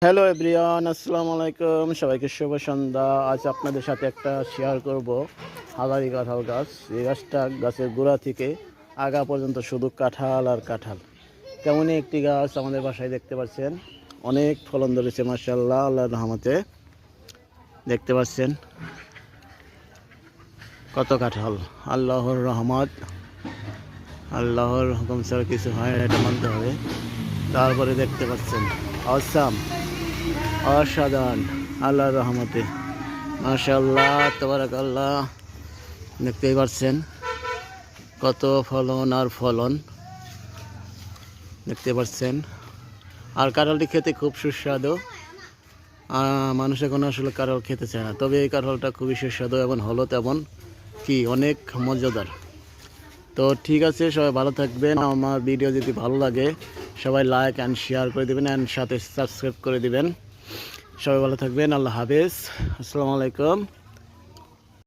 Hello everyone, আসসালামু আলাইকুম। সবাইকে শুভ সন্ধ্যা। আজ আপনাদের সাথে একটা শেয়ার করব হাজারি কাঁঠাল গাছ। এই গাছটা গাছের গোড়া থেকে আগা পর্যন্ত শুধু কাঁঠাল আর কাঁঠাল। তেমনই একটি গাছ আমাদের বাসায় দেখতে পাচ্ছেন, অনেক ফলন ধরেছে মাশাআল্লাহ, আল্লাহর রহমতে। দেখতে পাচ্ছেন কত কাঁঠাল, আল্লাহর রহমত, আল্লাহর হুকুম ছাড়া কিছু হয় না, এটা মানতে হবে। তারপরে দেখতে পাচ্ছেন অসাম, অসাধারণ, আল্লাহর রহমতে মাশাআল্লাহ তাবারাকাল্লাহ। দেখতেই পাচ্ছেন কত ফলন আর ফলন, দেখতে পাচ্ছেন। আর কাঁঠালটি খেতে খুব সুস্বাদু। মানুষ এখন আসলে কাঁঠাল খেতে চায় না, তবে এই কাঁঠালটা খুবই সুস্বাদু এবং হলো তেমন কি অনেক মজাদার। তো ঠিক আছে, সবাই ভালো থাকবেন। আমার ভিডিও যদি ভালো লাগে সবাই লাইক অ্যান্ড শেয়ার করে দেবেন অ্যান্ড সাথে সাবস্ক্রাইব করে দিবেন। সবাই ভালো থাকবেন। আল্লাহ হাফেজ, আসসালামু আলাইকুম।